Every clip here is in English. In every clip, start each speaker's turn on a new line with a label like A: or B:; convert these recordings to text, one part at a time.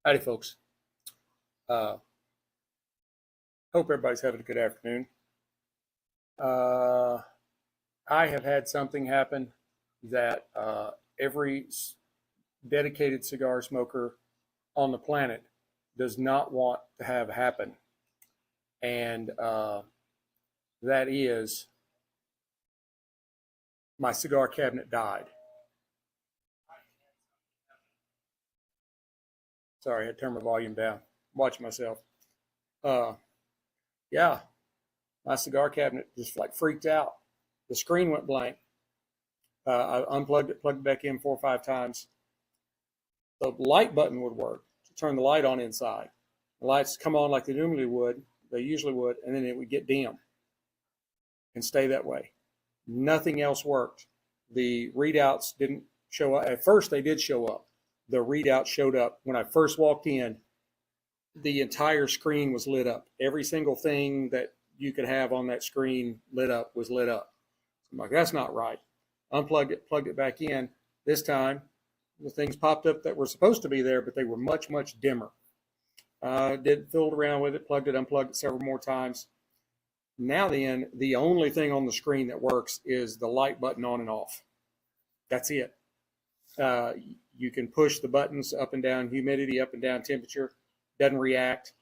A: Howdy, folks. Hope everybody's having a good afternoon. I have had something happen that every dedicated cigar smoker on the planet does not want to have happen. And that is my cigar cabinet died. Sorry, I had to turn my volume down. Watch myself. Yeah, my cigar cabinet just like freaked out. The screen went blank. I unplugged it, plugged it back in 4 or 5 times. The light button would work to turn the light on inside. The lights come on like they usually would, and then it would get dim and stay that way. Nothing else worked. The readouts didn't show up. At first, they did show up. The readout showed up when I first walked in. The entire screen was lit up. Every single thing that you could have on that screen was lit up. I'm like, that's not right. Unplugged it, plugged it back in. This time, the things popped up that were supposed to be there, but they were much, much dimmer. Fiddled around with it, plugged it, unplugged it several more times. Now then, the only thing on the screen that works is the light button on and off. That's it. You can push the buttons up and down humidity, up and down temperature. Doesn't react.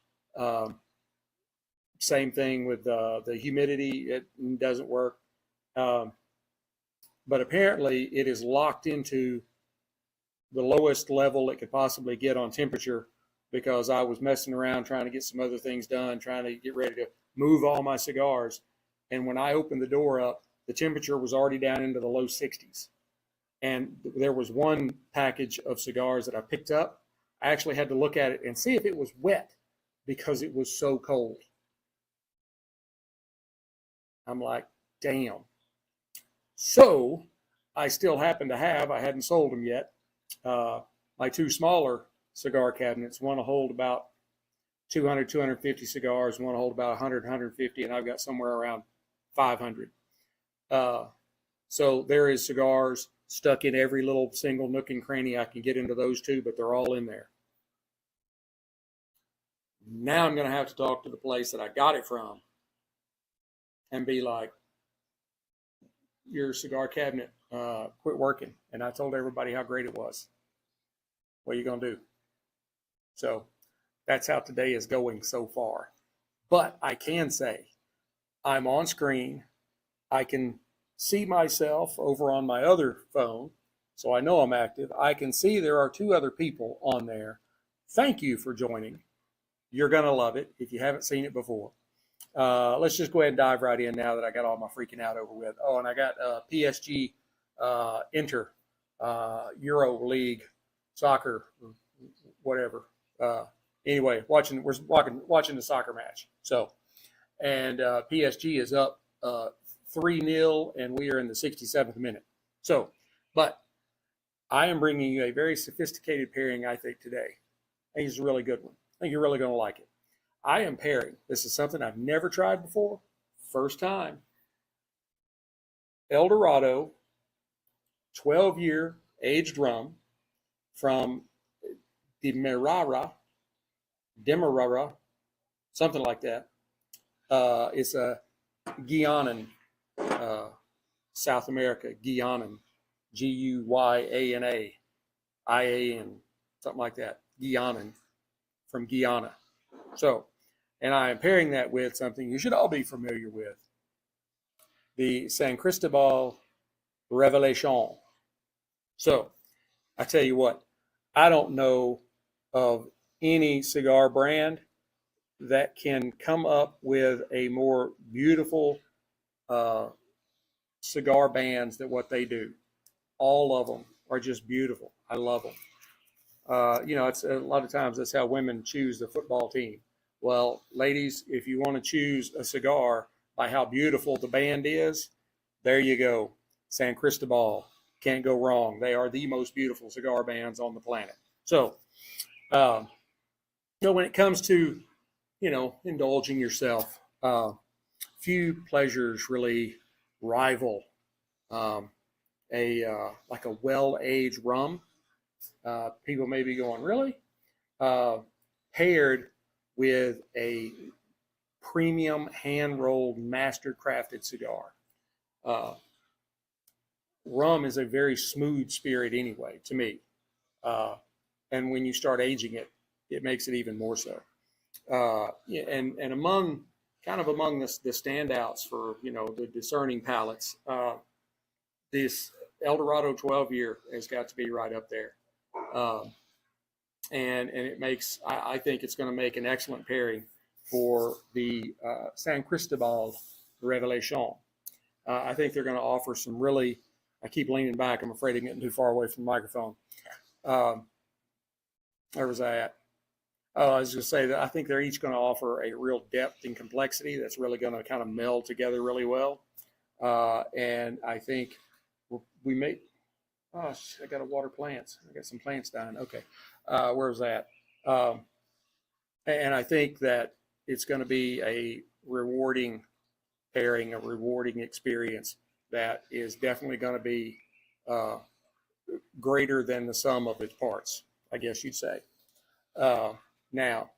A: Same thing with the humidity. It doesn't work. But apparently it is locked into the lowest level it could possibly get on temperature, because I was messing around trying to get some other things done, trying to get ready to move all my cigars. And when I opened the door up, the temperature was already down into the low 60s. And there was one package of cigars that I picked up. I actually had to look at it and see if it was wet because it was so cold. I'm like, damn. So I still happen to have, I hadn't sold them yet, my 2 smaller cigar cabinets. One will hold about 200, 250 cigars. One will hold about 100, 150, and I've got somewhere around 500. So there is cigars stuck in every little single nook and cranny I can get into those 2, but they're all in there. Now I'm going to have to talk to the place that I got it from and be like, your cigar cabinet quit working. And I told everybody how great it was. What are you going to do? So that's how today is going so far. But I can say I'm on screen. I can see myself over on my other phone, so I know I'm active. I can see there are 2 other people on there. Thank you for joining. You're going to love it if you haven't seen it before. Let's just go ahead and dive right in now that I got all my freaking out over with. Oh, and I got PSG Inter Euro League soccer, whatever. Anyway, we're watching the soccer match. So, and PSG is up 3-0, and we are in the 67th minute. So, but I am bringing you a very sophisticated pairing, I think, today. I think it's a really good one. I think you're really going to like it. I am pairing. This is something I've never tried before. First time. Eldorado 12-year aged rum from Demerara, something like that. It's a Guyanan, South America, Guyanan, Guyana, IAN, something like that. Guyanan, from Guyana. So, and I am pairing that with something you should all be familiar with, the San Cristobal Revelation. So, I tell you what, I don't know of any cigar brand that can come up with a more beautiful cigar bands than what they do. All of them are just beautiful. I love them. It's a lot of times that's how women choose the football team. Well, ladies, if you want to choose a cigar by how beautiful the band is, there you go. San Cristobal, can't go wrong. They are the most beautiful cigar bands on the planet. So, when it comes to, indulging yourself, few pleasures really rival like a well-aged rum. People may be going, really? paired with a premium hand-rolled, master-crafted cigar. Rum is a very smooth spirit anyway, to me. And when you start aging it, it makes it even more so. And among the standouts for, the discerning palates, this Eldorado 12-year has got to be right up there. And it makes, I think it's going to make an excellent pairing for the San Cristobal Revelation. I think they're going to offer some really, I keep leaning back, I'm afraid of getting too far away from the microphone. Where was I at? Oh, I was going to say that I think they're each going to offer a real depth and complexity that's really going to kind of meld together really well. And I think we may, oh, I got to water plants. I got some plants dying. Okay. Where was that? And I think that it's going to be a rewarding pairing, a rewarding experience that is definitely going to be greater than the sum of its parts, I guess you'd say. Now,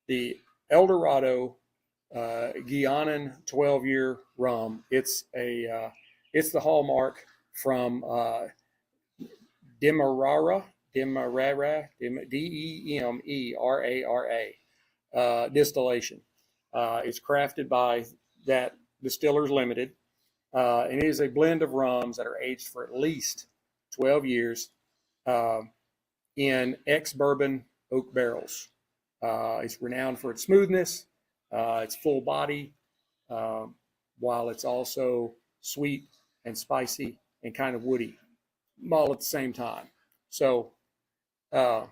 A: the Eldorado Guyana 12-year rum, it's the hallmark from Demerara, Demerara distillation. It's crafted by that Distillers Limited, and it is a blend of rums that are aged for at least 12 years in ex-bourbon oak barrels. It's renowned for its smoothness, its full body, while it's also sweet and spicy and kind of woody, all at the same time. So we're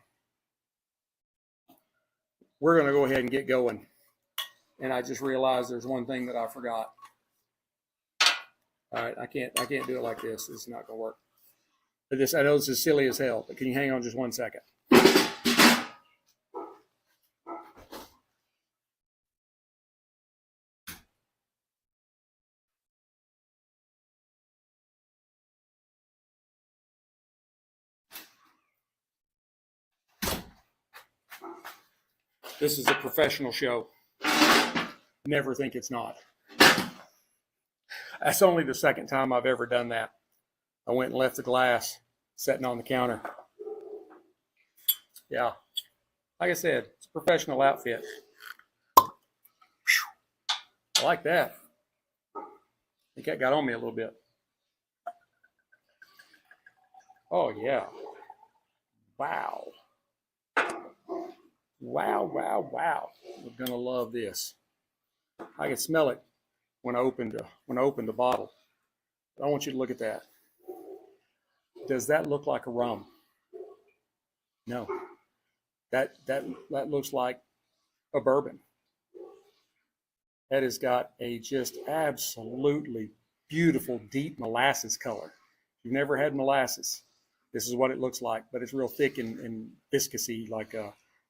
A: going to go ahead and get going. And I just realized there's one thing that I forgot. All right, I can't do it like this. This is not going to work. But I know this is silly as hell, but can you hang on just 1 second? This is a professional show. Never think it's not. That's only the second time I've ever done that. I went and left the glass sitting on the counter. Yeah. Like I said, it's a professional outfit. I like that. I think that got on me a little bit. Oh, yeah. Wow. Wow, wow, wow. We're going to love this. I can smell it when I opened the bottle. I want you to look at that. Does that look like a rum? No. That looks like a bourbon. That has got a just absolutely beautiful, deep molasses color. If you've never had molasses, this is what it looks like, but it's real thick and viscousy, like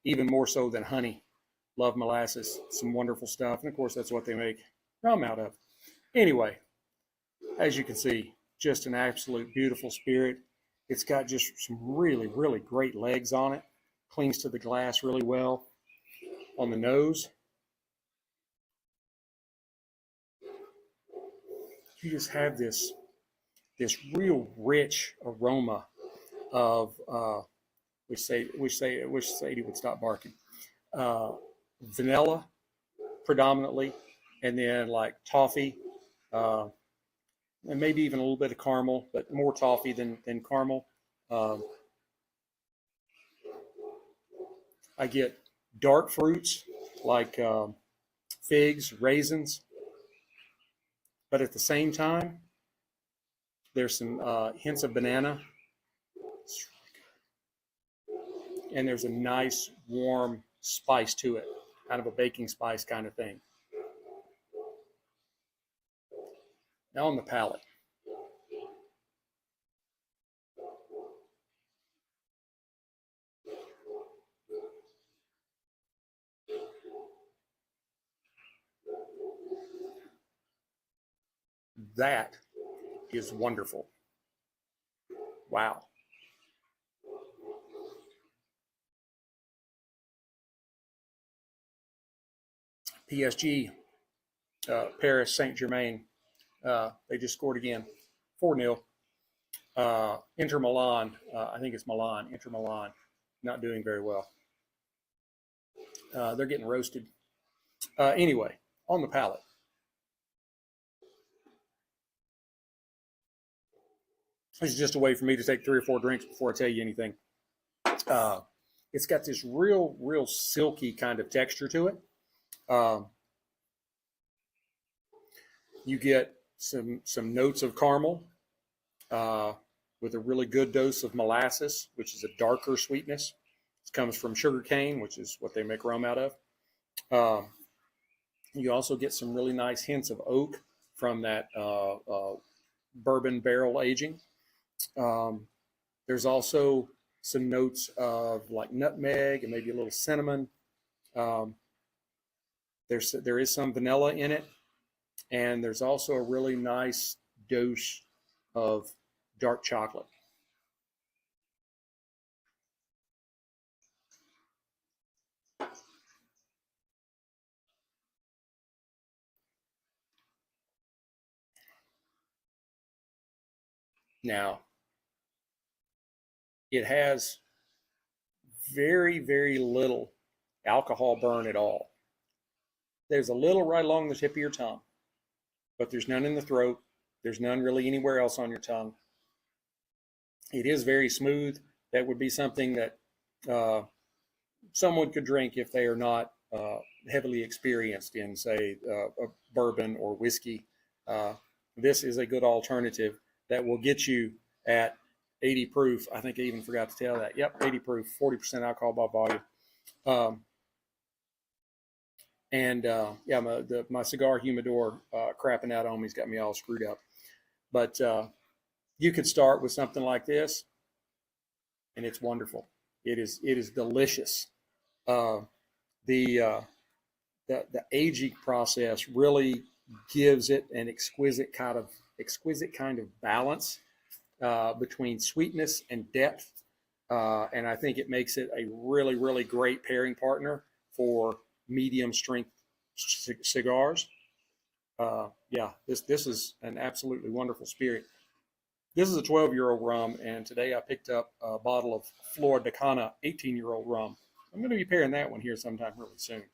A: even more so than honey. Love molasses, some wonderful stuff. And of course, that's what they make rum out of. Anyway, as you can see, just an absolute beautiful spirit. It's got just some really, really great legs on it. Clings to the glass really well on the nose. You just have this real rich aroma of wish Sadie would stop barking. Vanilla predominantly, and then like toffee, and maybe even a little bit of caramel, but more toffee than caramel. I get dark fruits like figs, raisins, but at the same time, there's some hints of banana. And there's a nice warm spice to it, kind of a baking spice kind of thing. Now on the palate. That is wonderful. Wow. PSG, Paris Saint-Germain. They just scored again, 4-0. Inter Milan, I think it's Milan, Inter Milan, not doing very well. They're getting roasted. Anyway, on the palate. This is just a way for me to take 3 or 4 drinks before I tell you anything. It's got this real silky kind of texture to it. You get some notes of caramel with a really good dose of molasses, which is a darker sweetness. It comes from sugar cane, which is what they make rum out of. You also get some really nice hints of oak from that bourbon barrel aging. There's also some notes of like nutmeg and maybe a little cinnamon. There is some vanilla in it, and there's also a really nice dose of dark chocolate. Now, it has very little alcohol burn at all. There's a little right along the tip of your tongue, but there's none in the throat. There's none really anywhere else on your tongue. It is very smooth. That would be something that someone could drink if they are not heavily experienced in, say, a bourbon or whiskey. This is a good alternative that will get you at 80 proof. I think I even forgot to tell that. Yep, 80 proof, 40% alcohol by volume. Yeah, my cigar humidor crapping out on me's got me all screwed up. But you could start with something like this, and it's wonderful. It is delicious. The aging process really gives it an exquisite kind of balance between sweetness and depth, and I think it makes it a really great pairing partner for medium strength cigars. Yeah, this is an absolutely wonderful spirit. This is a 12-year-old rum, and today I picked up a bottle of Flor de Cana 18-year-old rum. I'm going to be pairing that one here sometime really soon.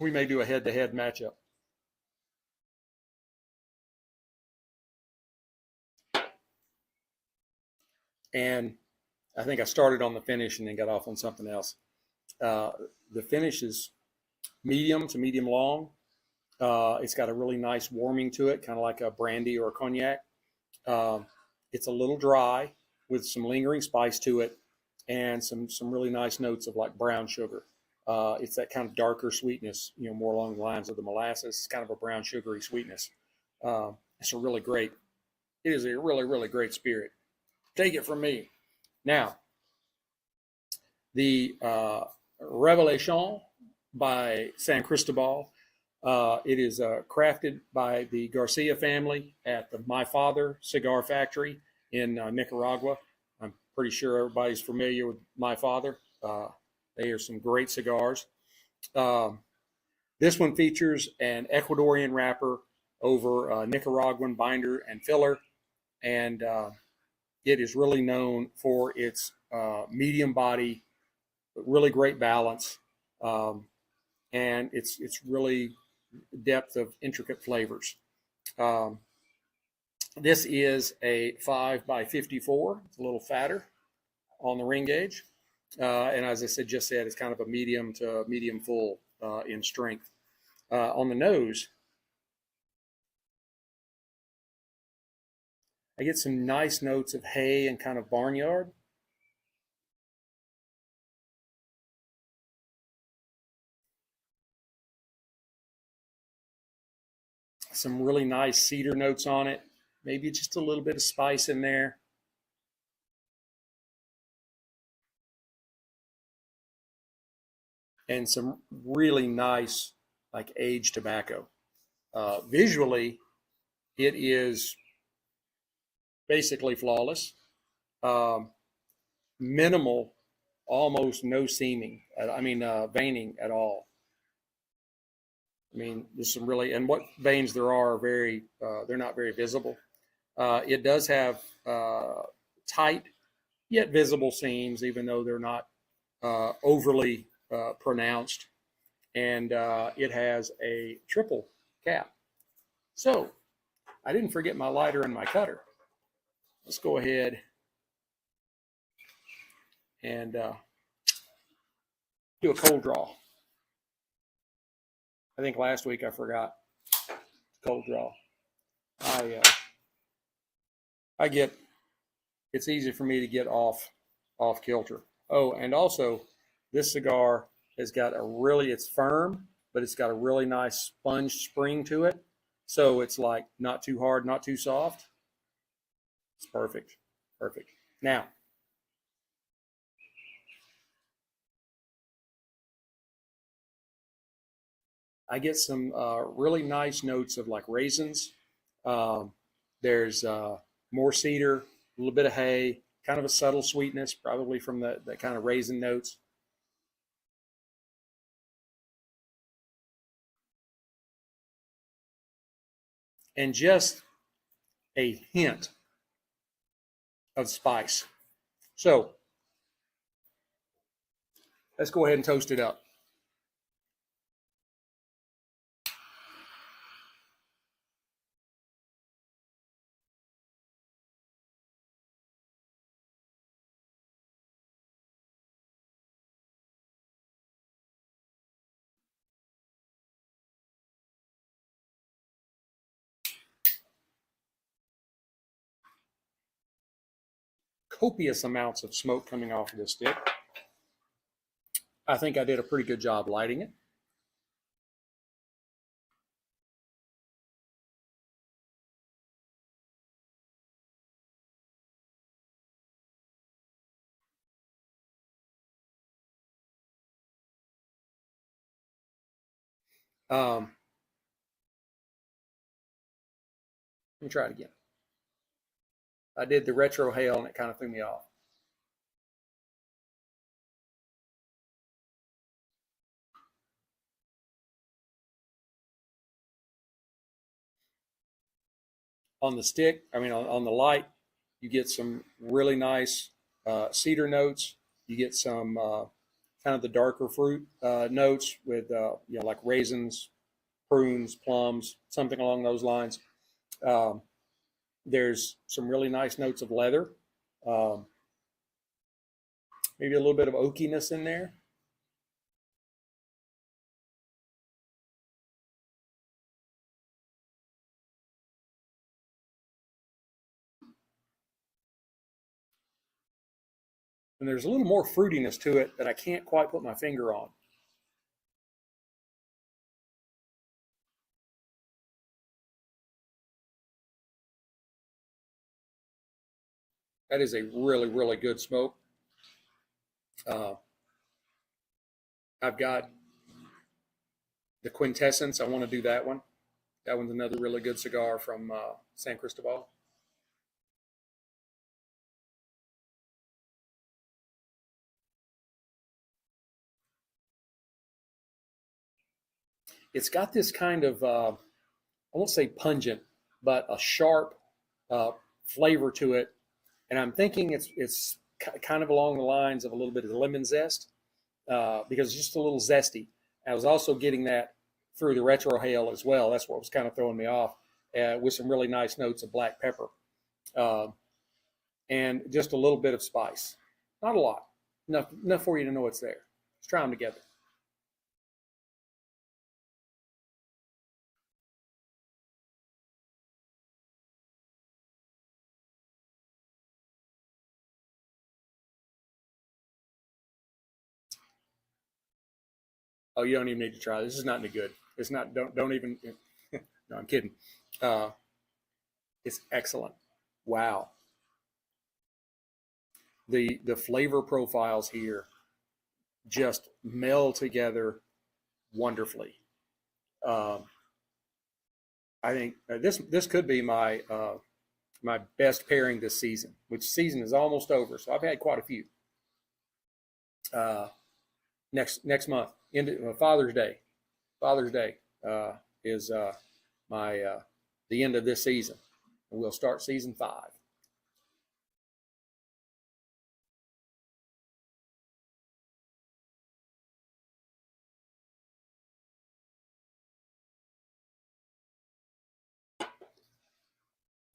A: We may do a head-to-head matchup. And I think I started on the finish and then got off on something else. The finish is medium to medium long. It's got a really nice warming to it, kind of like a brandy or a cognac. It's a little dry with some lingering spice to it and some really nice notes of like brown sugar. It's that kind of darker sweetness, more along the lines of the molasses. It's kind of a brown sugary sweetness. It's a really great, it is a really great spirit. Take it from me. Now, the Revelation by San Cristobal. It is crafted by the Garcia family at the My Father Cigar Factory in Nicaragua. I'm pretty sure everybody's familiar with My Father. They are some great cigars. This one features an Ecuadorian wrapper over a Nicaraguan binder and filler, and it is really known for its medium body, really great balance, and it's really depth of intricate flavors. This is a 5x54. It's a little fatter on the ring gauge. And as I just said, it's kind of a medium to medium full in strength. On the nose, I get some nice notes of hay and kind of barnyard. Some really nice cedar notes on it. Maybe just a little bit of spice in there. And some really nice, like aged tobacco. Visually, it is basically flawless. Minimal, almost no seaming. Veining at all. I mean, there's some really, and what veins there are very, they're not very visible. It does have tight yet visible seams, even though they're not overly pronounced. And it has a triple cap. So I didn't forget my lighter and my cutter. Let's go ahead and do a cold draw. I think last week I forgot cold draw. I get, it's easy for me to get off kilter. Oh, and also this cigar has got a really, it's firm, but it's got a really nice sponge spring to it. So it's like not too hard, not too soft. It's perfect, perfect. Now, I get some really nice notes of like raisins. There's more cedar, a little bit of hay, kind of a subtle sweetness, probably from the kind of raisin notes. And just a hint of spice. So let's go ahead and toast it up. Copious amounts of smoke coming off of this stick. I think I did a pretty good job lighting it. Let me try it again. I did the retro hail and it kind of threw me off. On the stick, I mean, on the light, you get some really nice cedar notes. You get some kind of the darker fruit notes with, like raisins, prunes, plums, something along those lines. Um, there's some really nice notes of leather. Um, maybe a little bit of oakiness in there. And there's a little more fruitiness to it that I can't quite put my finger on. That is a really, really good smoke. I've got the Quintessence. I want to do that one. That one's another really good cigar from San Cristobal. It's got this kind of, I won't say pungent, but a sharp flavor to it. And I'm thinking it's kind of along the lines of a little bit of lemon zest because it's just a little zesty. I was also getting that through the retro hail as well. That's what was kind of throwing me off with some really nice notes of black pepper and just a little bit of spice. Not a lot, enough for you to know it's there. Let's try them together. Oh, you don't even need to try. This is not any good. It's not. Don't even. No, I'm kidding. Uh, it's excellent. Wow. The flavor profiles here just meld together wonderfully. Um, I think this could be my my best pairing this season, which season is almost over. So I've had quite a few. Uh, next month, into Father's Day. Father's Day. is my the end of this season. And we'll start season 5.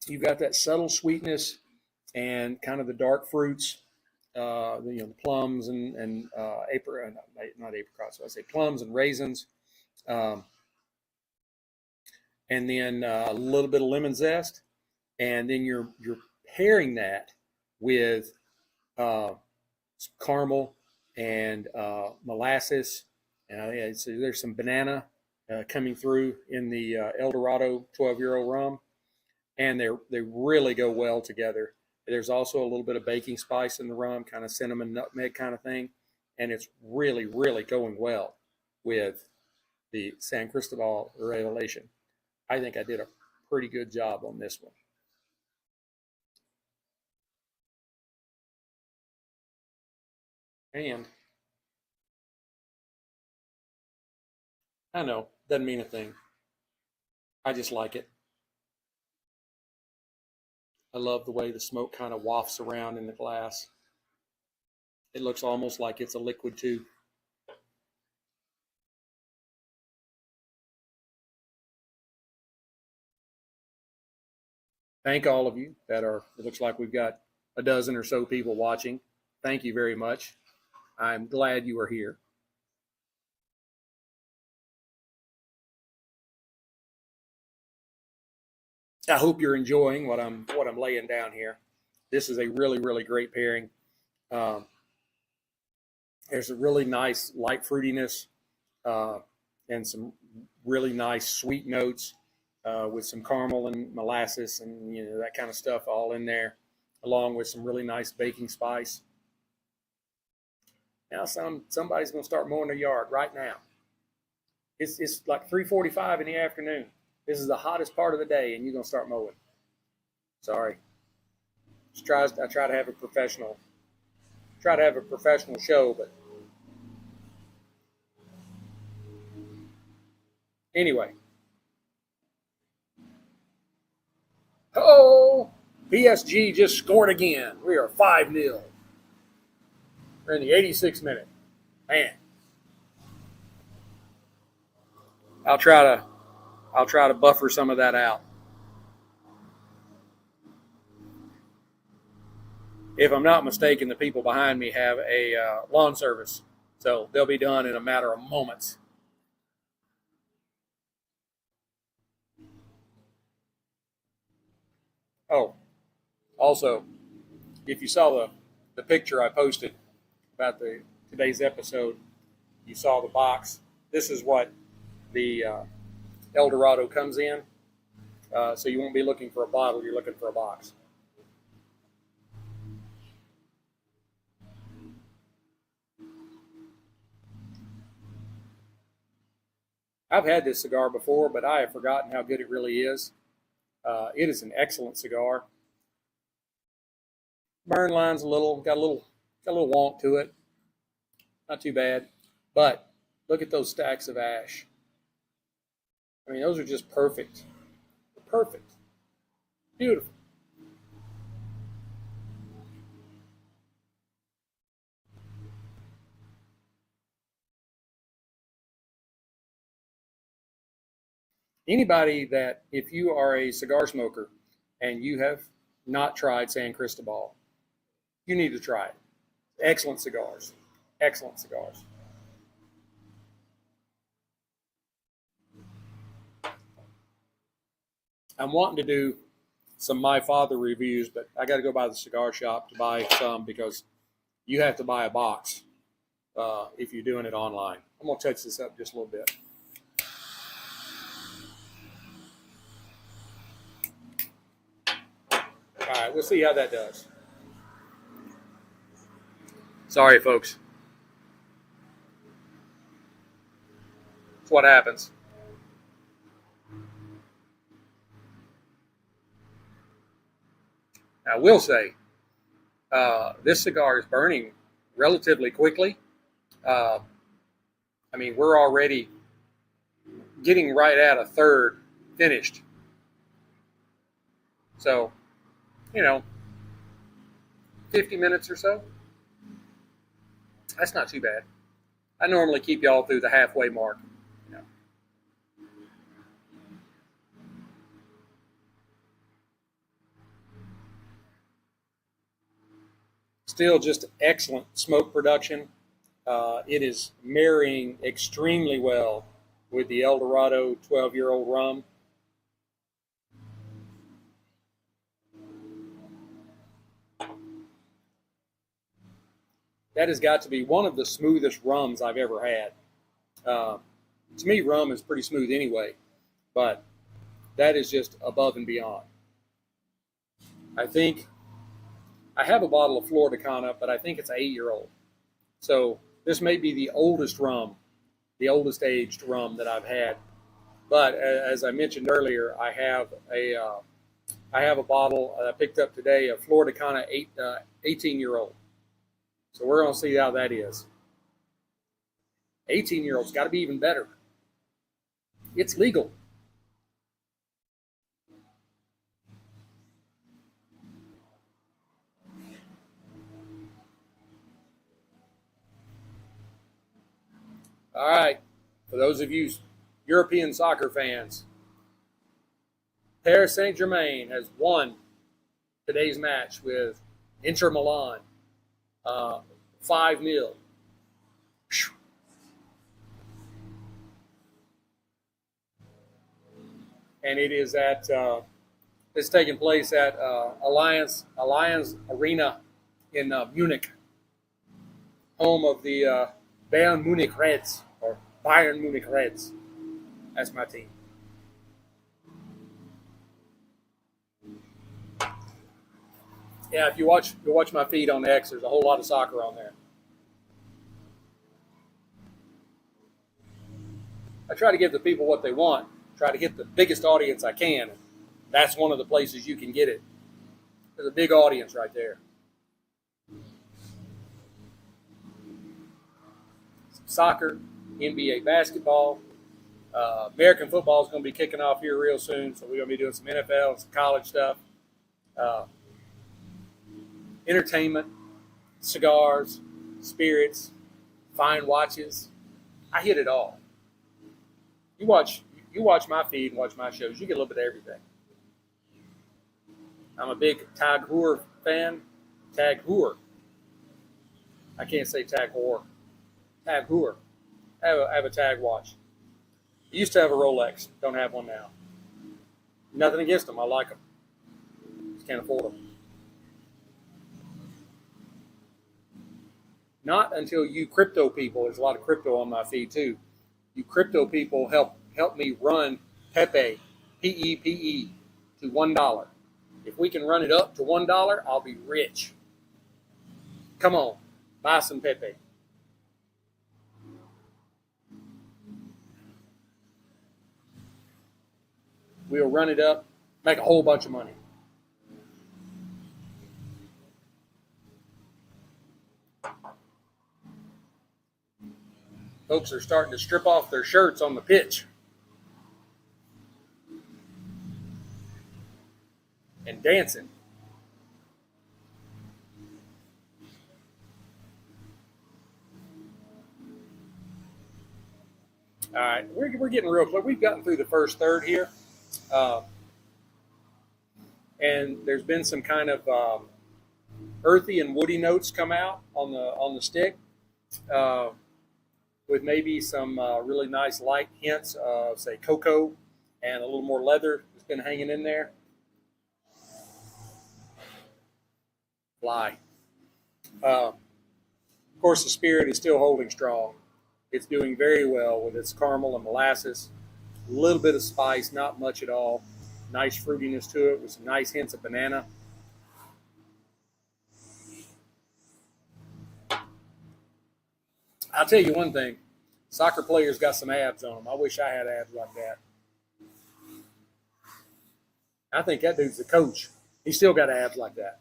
A: You've got that subtle sweetness and kind of the dark fruits, the plums and not apricots. So I say plums and raisins, and then a little bit of lemon zest, and then you're pairing that with caramel and molasses, and so there's some banana coming through in the Eldorado 12-year-old rum, and they really go well together. There's also a little bit of baking spice in the rum, kind of cinnamon, nutmeg kind of thing, and it's really, really going well with the San Cristobal Revelation. I think I did a pretty good job on this one. And I know, doesn't mean a thing. I just like it. I love the way the smoke kind of wafts around in the glass. It looks almost like it's a liquid too. Thank all of you it looks like we've got a dozen or so people watching. Thank you very much. I'm glad you are here. I hope you're enjoying what I'm laying down here. This is a really, really great pairing. There's a really nice light fruitiness and some really nice sweet notes with some caramel and molasses and that kind of stuff all in there, along with some really nice baking spice. Now somebody's going to start mowing their yard right now. It's like 3:45 in the afternoon. This is the hottest part of the day, and you're going to start mowing. Sorry. I try to have a professional show, but anyway. Oh, PSG just scored again. We are 5-0. We're in the 86th minute. Man. I'll try to buffer some of that out. If I'm not mistaken, the people behind me have a lawn service, so they'll be done in a matter of moments. Oh, also, if you saw the picture I posted about today's episode, you saw the box. This is what the Eldorado comes in. So you won't be looking for a bottle, you're looking for a box. I've had this cigar before, but I have forgotten how good it really is. It is an excellent cigar. Burn line's got a little wonk to it. Not too bad, but look at those stacks of ash. I mean, those are just perfect. Perfect. Beautiful. Anybody that, if you are a cigar smoker and you have not tried San Cristobal, you need to try it. Excellent cigars. Excellent cigars. I'm wanting to do some My Father reviews, but I got to go by the cigar shop to buy some because you have to buy a box if you're doing it online. I'm going to touch this up just a little bit. All right, we'll see how that does. Sorry, folks. That's what happens. I will say, this cigar is burning relatively quickly. I mean, we're already getting right at a third finished. So, 50 minutes or so. That's not too bad. I normally keep y'all through the halfway mark. Still just excellent smoke production. It is marrying extremely well with the Eldorado 12-year-old rum. That has got to be one of the smoothest rums I've ever had. To me, rum is pretty smooth anyway, but that is just above and beyond. I think I have a bottle of Flor de Cana, but I think it's an 8-year-old. So this may be the oldest rum, the oldest aged rum that I've had. But as I mentioned earlier, I have a bottle I picked up today of Flor de Cana 18-year-old. So we're going to see how that is. 18-year-old's got to be even better. It's legal. All right, for those of you European soccer fans, Paris Saint-Germain has won today's match with Inter Milan 5-0. And it is it's taking place at Allianz Arena in Munich, home of the Bayern Munich Reds, or Bayern Munich Reds. That's my team. Yeah, if you watch my feed on X, there's a whole lot of soccer on there. I try to give the people what they want. Try to hit the biggest audience I can. That's one of the places you can get it. There's a big audience right there. Soccer, NBA basketball, American football is going to be kicking off here real soon, so we're going to be doing some NFL and some college stuff. Entertainment, cigars, spirits, fine watches. I hit it all. You watch my feed and watch my shows, you get a little bit of everything. I'm a big Tag Heuer fan. Tag Heuer. I can't say Tag Heuer. Tag Heuer. I have a Tag watch. I used to have a Rolex. Don't have one now. Nothing against them. I like them. Just can't afford them. Not until you crypto people, there's a lot of crypto on my feed too. You crypto people help me run Pepe, P-E-P-E, to $1. If we can run it up to $1, I'll be rich. Come on, buy some Pepe. We'll run it up, make a whole bunch of money. Folks are starting to strip off their shirts on the pitch. And dancing. All right, we're getting real close. We've gotten through the first third here. And there's been some kind of earthy and woody notes come out on the stick. With maybe some really nice light hints of, say, cocoa and a little more leather that's been hanging in there. Fly. Of course, the spirit is still holding strong. It's doing very well with its caramel and molasses. A little bit of spice, not much at all. Nice fruitiness to it with some nice hints of banana. I'll tell you one thing. Soccer players got some abs on them. I wish I had abs like that. I think that dude's the coach. He still got abs like that.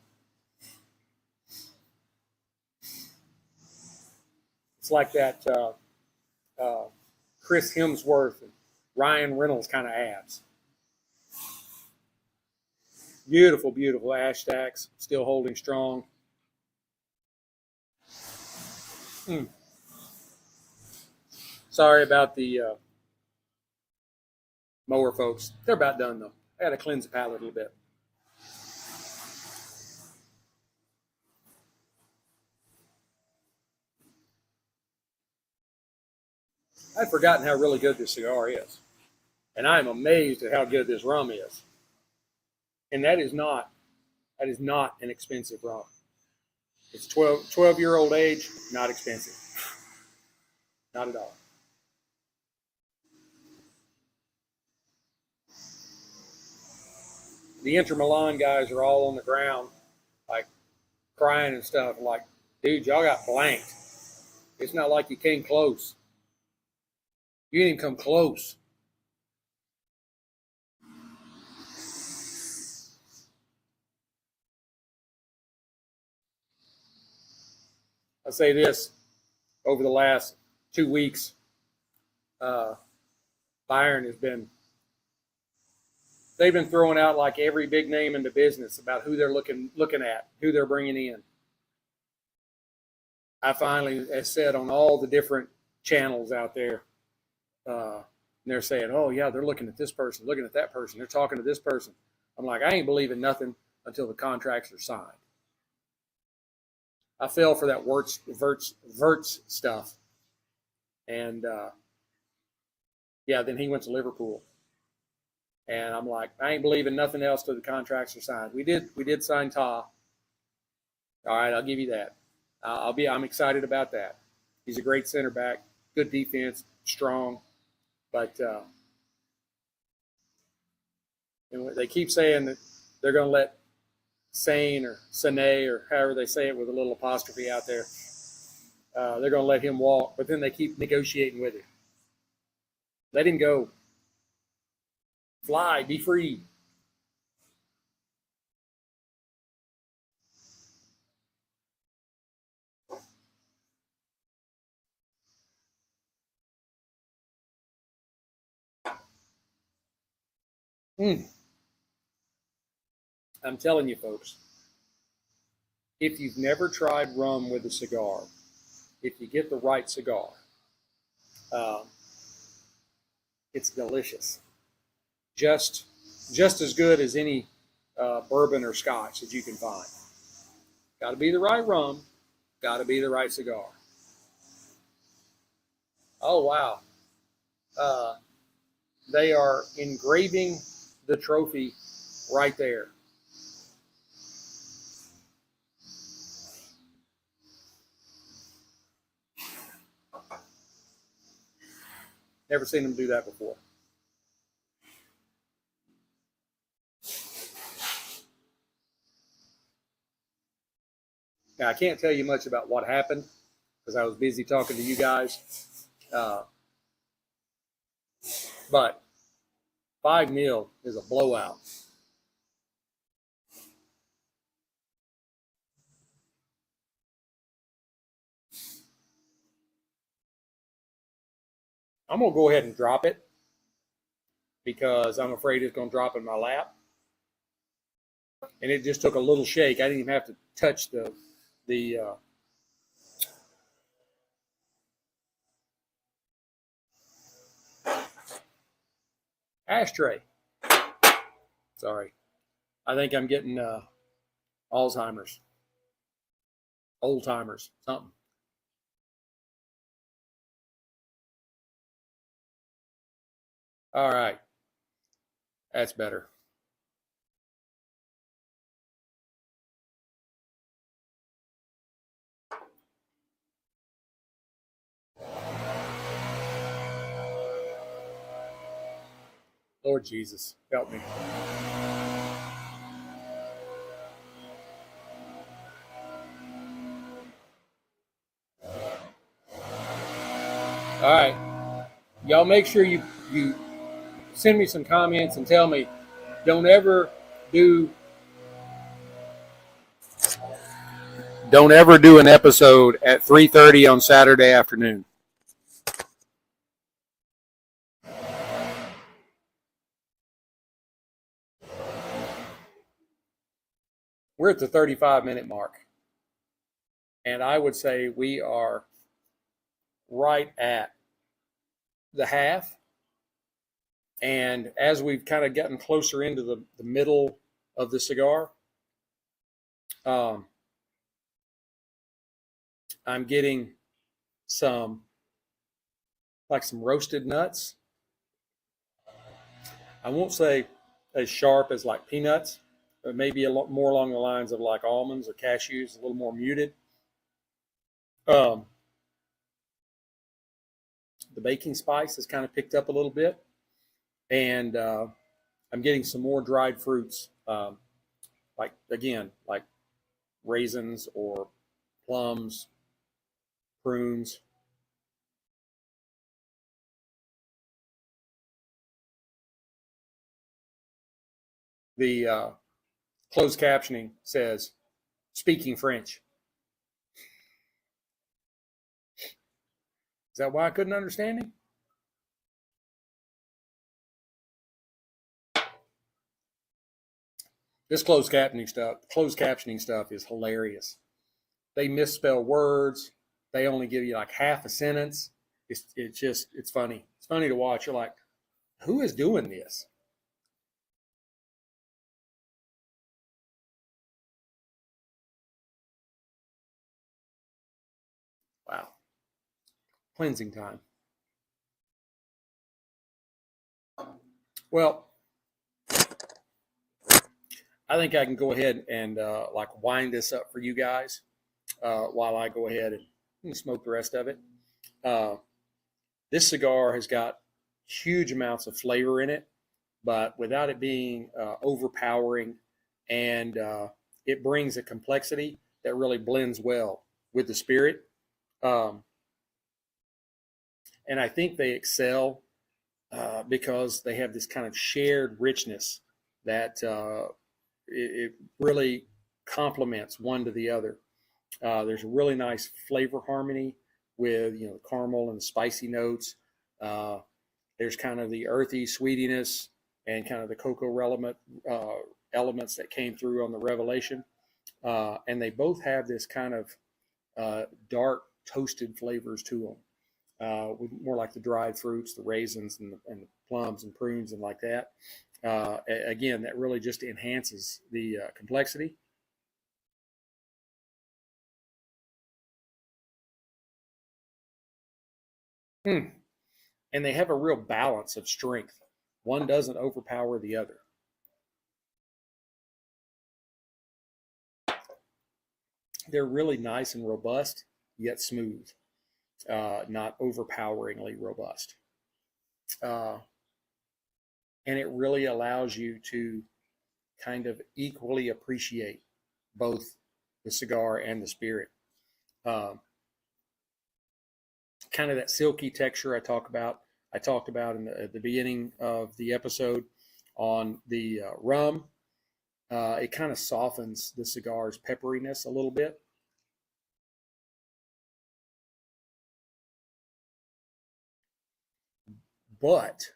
A: It's like that Chris Hemsworth and Ryan Reynolds kind of abs. Beautiful, beautiful ash stacks, still holding strong. Sorry about the mower, folks. They're about done, though. I got to cleanse the palate a little bit. I'd forgotten how really good this cigar is. And I am amazed at how good this rum is. And that is not an expensive rum. It's 12-year-old age, not expensive. Not at all. The Inter Milan guys are all on the ground, like crying and stuff. Like, dude, y'all got blanked. It's not like you came close. You didn't even come close. I'll say this, over the last 2 weeks, Byron they've been throwing out like every big name in the business about who they're looking at, who they're bringing in. I finally said on all the different channels out there, they're saying, oh, yeah, they're looking at this person, looking at that person. They're talking to this person. I'm like, I ain't believing nothing until the contracts are signed. I fell for that Verts stuff. And, then he went to Liverpool. And I'm like, I ain't believing nothing else till the contracts are signed. We did sign Ta. All right, I'll give you that. I'm excited about that. He's a great center back, good defense, strong. But they keep saying that they're going to let Sane or Sane or however they say it with a little apostrophe out there, they're going to let him walk. But then they keep negotiating with him. Let him go. Fly, be free. I'm telling you, folks, if you've never tried rum with a cigar, if you get the right cigar, it's delicious. Just as good as any bourbon or scotch that you can find. Got to be the right rum, got to be the right cigar. Oh, wow. They are engraving the trophy right there. Never seen them do that before. Now, I can't tell you much about what happened because I was busy talking to you guys. But 5 mil is a blowout. I'm going to go ahead and drop it because I'm afraid it's going to drop in my lap. And it just took a little shake. I didn't even have to touch the ashtray. Sorry. I think I'm getting Alzheimer's. Old timers, something. All right. That's better. Lord Jesus, help me. All right. Y'all make sure you send me some comments and tell me don't ever do an episode at 3:30 on Saturday afternoon. we're at the 35-minute mark. And I would say we are right at the half. And as we've kind of gotten closer into the middle of the cigar, I'm getting some roasted nuts. I won't say as sharp as like peanuts, but maybe a lot more along the lines of like almonds or cashews, a little more muted. The baking spice has kind of picked up a little bit, and I'm getting some more dried fruits, like raisins or plums, prunes. The closed captioning says, speaking French. Is that why I couldn't understand him? This closed captioning stuff is hilarious. They misspell words. They only give you like half a sentence. It's funny. It's funny to watch. You're like, who is doing this? Wow. Cleansing time. Well, I think I can go ahead and wind this up for you guys while I go ahead and smoke the rest of it. This cigar has got huge amounts of flavor in it, but without it being overpowering, and it brings a complexity that really blends well with the spirit. And I think they excel because they have this kind of shared richness that it really complements one to the other. There's a really nice flavor harmony with the caramel and the spicy notes. There's kind of the earthy sweetiness and kind of the cocoa elements that came through on the Revelation. And they both have this kind of dark toasted flavors to them, with more like the dried fruits, the raisins, and the plums and prunes and like that. Again, that really just enhances the complexity. And they have a real balance of strength. One doesn't overpower the other. They're really nice and robust, yet smooth, not overpoweringly robust. And it really allows you to kind of equally appreciate both the cigar and the spirit. Kind of that silky texture I talked about at the beginning of the episode on the rum. It kind of softens the cigar's pepperiness a little bit. But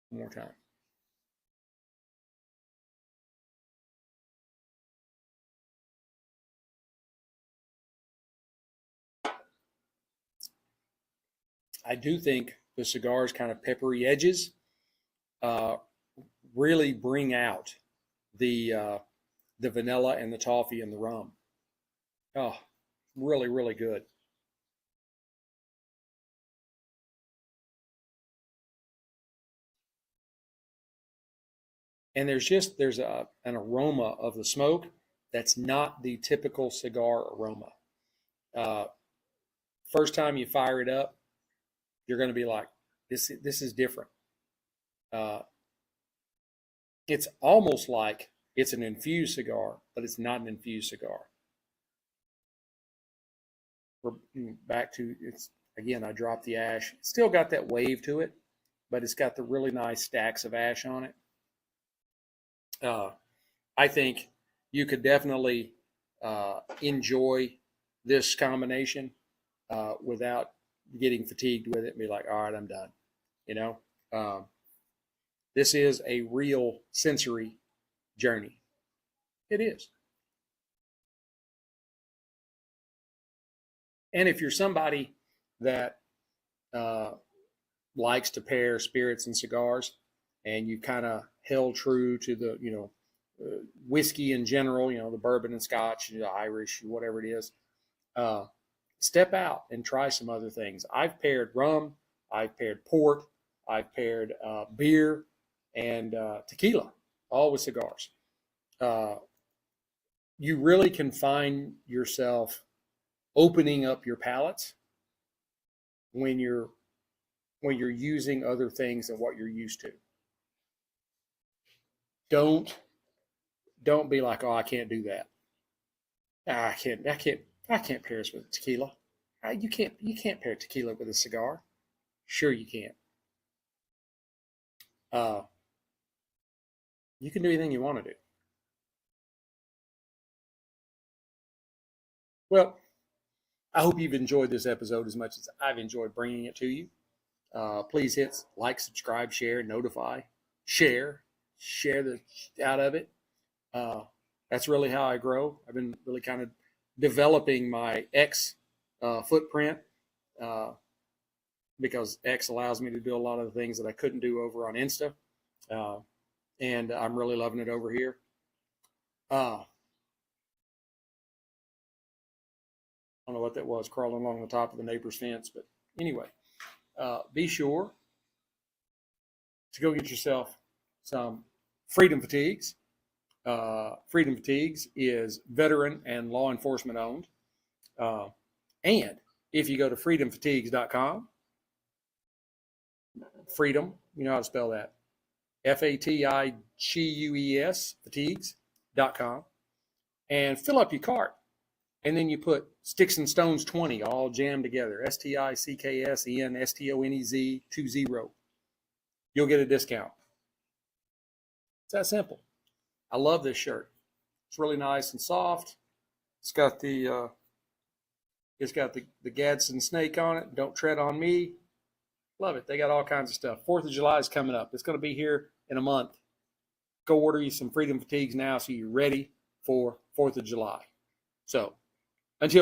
A: one more time. I do think the cigar's kind of peppery edges really bring out the vanilla and the toffee and the rum. Oh, really, really good. And there's an aroma of the smoke that's not the typical cigar aroma. Uh, First time you fire it up, you're going to be like, this is different. Uh, it's almost like it's an infused cigar, but it's not an infused cigar. We're back to it's again. I dropped the ash. It's still got that wave to it, but it's got the really nice stacks of ash on it. I think you could definitely enjoy this combination without getting fatigued with it and be like, all right, I'm done. You know, this is a real sensory journey. It is. And if you're somebody that likes to pair spirits and cigars, and you kind of held true to the, whiskey in general, the bourbon and scotch, the Irish, whatever it is, step out and try some other things. I've paired rum, I've paired port, I've paired beer and tequila, all with cigars. You really can find yourself opening up your palates when you're using other things than what you're used to. Don't be like, oh, I can't do that. I can't pair this with tequila. You can't pair tequila with a cigar. Sure you can. You can do anything you want to do. Well, I hope you've enjoyed this episode as much as I've enjoyed bringing it to you. Please hit like, subscribe, share, notify, share the out of it. That's really how I grow. I've been really kind of developing my X footprint because X allows me to do a lot of the things that I couldn't do over on Insta. And I'm really loving it over here. I don't know what that was, crawling along the top of the neighbor's fence. But anyway, be sure to go get yourself some Freedom Fatigues. Freedom Fatigues is veteran and law enforcement owned. And if you go to freedomfatigues.com, freedom, you know how to spell that, FATIGUES, fatigues.com, and fill up your cart. And then you put Sticks-n-Stonez 20 all jammed together, STICKSENSTONEZ 20. You'll get a discount. It's that simple. I love this shirt. It's really nice and soft. It's got the Gadsden snake on it. Don't tread on me. Love it. They got all kinds of stuff. 4th of July is coming up. It's going to be here in a month. Go order you some Freedom Fatigues now so you're ready for 4th of July. So until